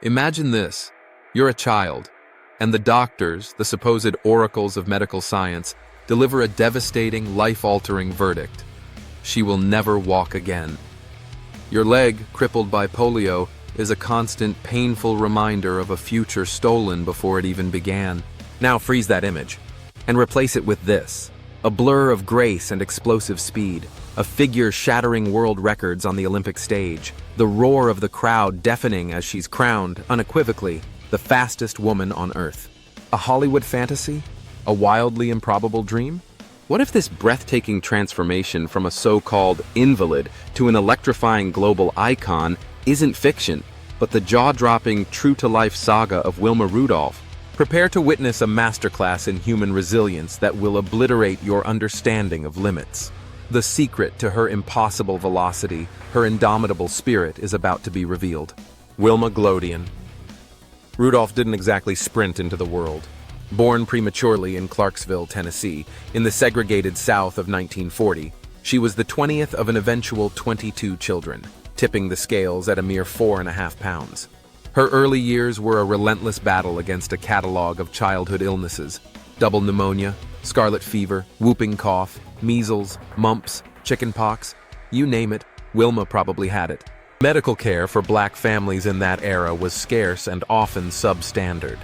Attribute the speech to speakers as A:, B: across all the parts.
A: Imagine this. You're a child, and the doctors, the supposed oracles of medical science, deliver a devastating, life-altering verdict. She will never walk again. Your leg, crippled by polio, is a constant, painful reminder of a future stolen before it even began. Now freeze that image, and replace it with this. A blur of grace and explosive speed, a figure shattering world records on the Olympic stage, the roar of the crowd deafening as she's crowned, unequivocally, the fastest woman on Earth. A Hollywood fantasy? A wildly improbable dream? What if this breathtaking transformation from a so-called invalid to an electrifying global icon isn't fiction, but the jaw-dropping, true-to-life saga of Wilma Rudolph? Prepare to witness a masterclass in human resilience that will obliterate your understanding of limits. The secret to her impossible velocity, her indomitable spirit, is about to be revealed. Wilma Glodean. Rudolph didn't exactly sprint into the world. Born prematurely in Clarksville, Tennessee, in the segregated South of 1940, she was the 20th of an eventual 22 children, tipping the scales at a mere 4.5 pounds. Her early years were a relentless battle against a catalog of childhood illnesses: double pneumonia, scarlet fever, whooping cough, measles, mumps, chickenpox. You name it, Wilma probably had it. Medical care for black families in that era was scarce and often substandard.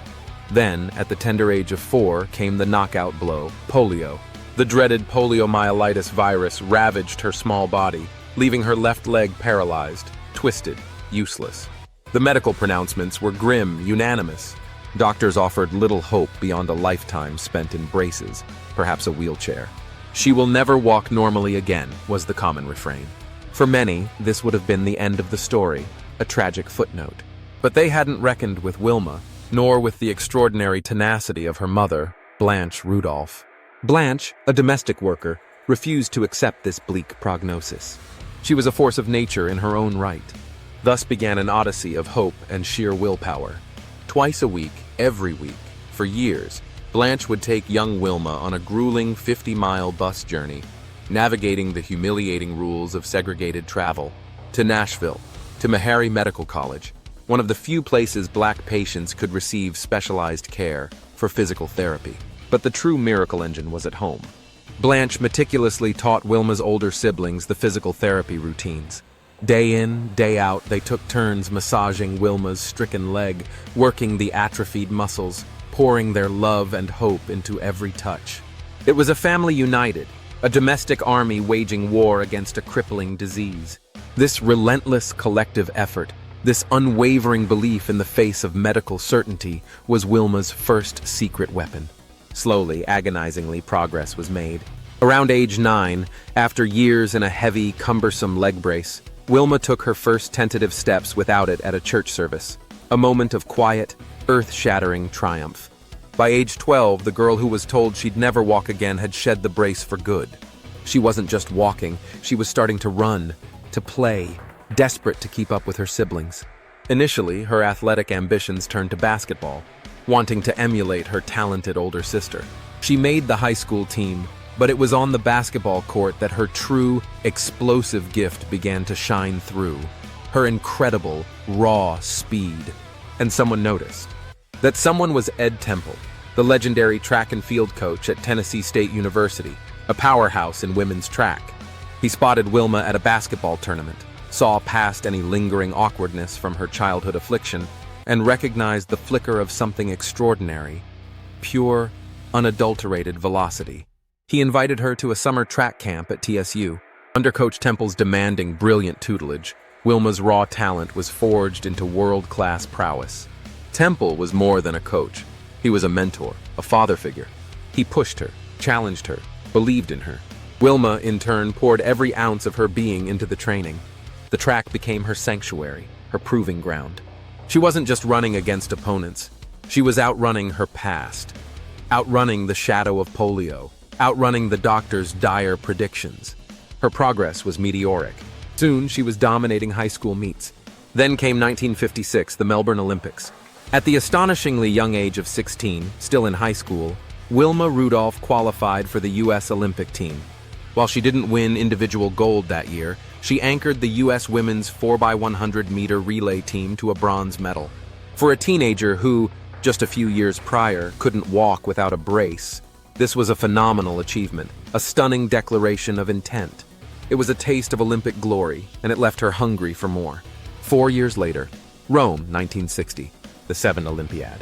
A: Then, at the tender age of 4, came the knockout blow, polio. The dreaded poliomyelitis virus ravaged her small body, leaving her left leg paralyzed, twisted, useless. The medical pronouncements were grim, unanimous. Doctors offered little hope beyond a lifetime spent in braces, perhaps a wheelchair. "She will never walk normally again," was the common refrain. For many, this would have been the end of the story, a tragic footnote. But they hadn't reckoned with Wilma, nor with the extraordinary tenacity of her mother, Blanche Rudolph. Blanche, a domestic worker, refused to accept this bleak prognosis. She was a force of nature in her own right. Thus began an odyssey of hope and sheer willpower. Twice a week, every week, for years, Blanche would take young Wilma on a grueling 50-mile bus journey, navigating the humiliating rules of segregated travel, to Nashville, to Meharry Medical College, one of the few places black patients could receive specialized care for physical therapy. But the true miracle engine was at home. Blanche meticulously taught Wilma's older siblings the physical therapy routines. Day in, day out, they took turns massaging Wilma's stricken leg, working the atrophied muscles, pouring their love and hope into every touch. It was a family united, a domestic army waging war against a crippling disease. This relentless collective effort, this unwavering belief in the face of medical certainty, was Wilma's first secret weapon. Slowly, agonizingly, progress was made. Around age 9, after years in a heavy, cumbersome leg brace, Wilma took her first tentative steps without it at a church service, a moment of quiet, earth-shattering triumph. By age 12, the girl who was told she'd never walk again had shed the brace for good. She wasn't just walking, she was starting to run, to play, desperate to keep up with her siblings. Initially, her athletic ambitions turned to basketball, wanting to emulate her talented older sister. She made the high school team, but it was on the basketball court that her true, explosive gift began to shine through. Her incredible, raw speed. And someone noticed. That someone was Ed Temple, the legendary track and field coach at Tennessee State University, a powerhouse in women's track. He spotted Wilma at a basketball tournament, saw past any lingering awkwardness from her childhood affliction, and recognized the flicker of something extraordinary, pure, unadulterated velocity. He invited her to a summer track camp at TSU. Under Coach Temple's demanding, brilliant tutelage, Wilma's raw talent was forged into world-class prowess. Temple was more than a coach. He was a mentor, a father figure. He pushed her, challenged her, believed in her. Wilma, in turn, poured every ounce of her being into the training. The track became her sanctuary, her proving ground. She wasn't just running against opponents. She was outrunning her past, outrunning the shadow of polio, outrunning the doctor's dire predictions. Her progress was meteoric. Soon, she was dominating high school meets. Then came 1956, the Melbourne Olympics. At the astonishingly young age of 16, still in high school, Wilma Rudolph qualified for the U.S. Olympic team. While she didn't win individual gold that year, she anchored the U.S. women's 4x100 meter relay team to a bronze medal. For a teenager who, just a few years prior, couldn't walk without a brace, this was a phenomenal achievement, a stunning declaration of intent. It was a taste of Olympic glory, and it left her hungry for more. 4 years later, Rome, 1960, the 7th Olympiad.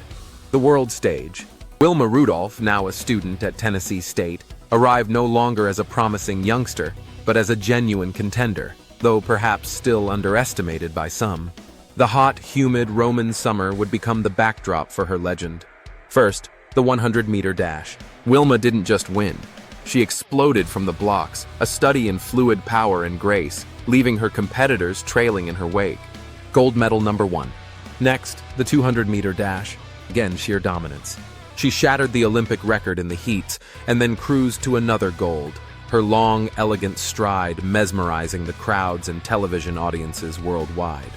A: The world stage. Wilma Rudolph, now a student at Tennessee State, arrived no longer as a promising youngster, but as a genuine contender, though perhaps still underestimated by some. The hot, humid Roman summer would become the backdrop for her legend. First, the 100-meter dash. Wilma didn't just win. She exploded from the blocks, a study in fluid power and grace, leaving her competitors trailing in her wake. Gold medal number 1. Next, the 200-meter dash. Again, sheer dominance. She shattered the Olympic record in the heats and then cruised to another gold, her long, elegant stride mesmerizing the crowds and television audiences worldwide.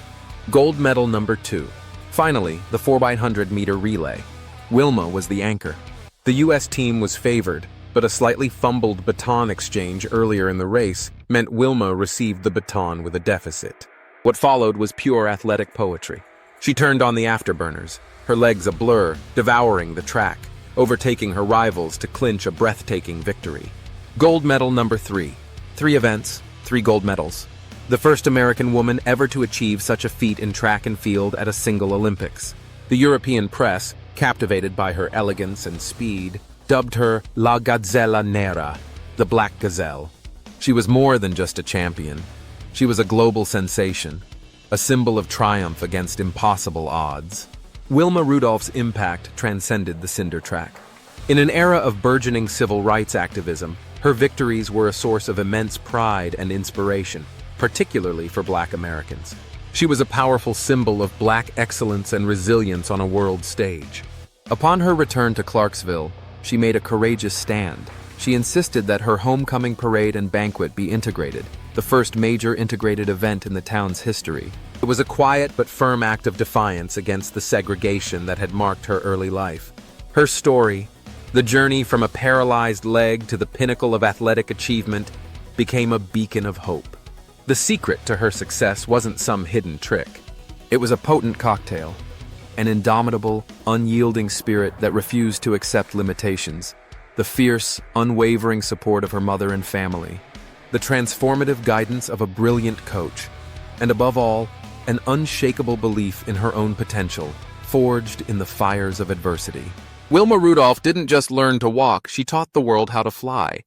A: Gold medal number 2. Finally, the 4x100-meter relay. Wilma was the anchor. The U.S. team was favored, but a slightly fumbled baton exchange earlier in the race meant Wilma received the baton with a deficit. What followed was pure athletic poetry. She turned on the afterburners, her legs a blur, devouring the track, overtaking her rivals to clinch a breathtaking victory. Gold medal number 3. 3 events, 3 gold medals. The first American woman ever to achieve such a feat in track and field at a single Olympics. The European press, captivated by her elegance and speed, dubbed her La Gazzella Nera, the Black Gazelle. She was more than just a champion. She was a global sensation, a symbol of triumph against impossible odds. Wilma Rudolph's impact transcended the cinder track. In an era of burgeoning civil rights activism, her victories were a source of immense pride and inspiration, particularly for Black Americans. She was a powerful symbol of Black excellence and resilience on a world stage. Upon her return to Clarksville, she made a courageous stand. She insisted that her homecoming parade and banquet be integrated, the first major integrated event in the town's history. It was a quiet but firm act of defiance against the segregation that had marked her early life. Her story, the journey from a paralyzed leg to the pinnacle of athletic achievement, became a beacon of hope. The secret to her success wasn't some hidden trick. It was a potent cocktail, an indomitable, unyielding spirit that refused to accept limitations, the fierce, unwavering support of her mother and family, the transformative guidance of a brilliant coach, and above all, an unshakable belief in her own potential, forged in the fires of adversity. Wilma Rudolph didn't just learn to walk, she taught the world how to fly.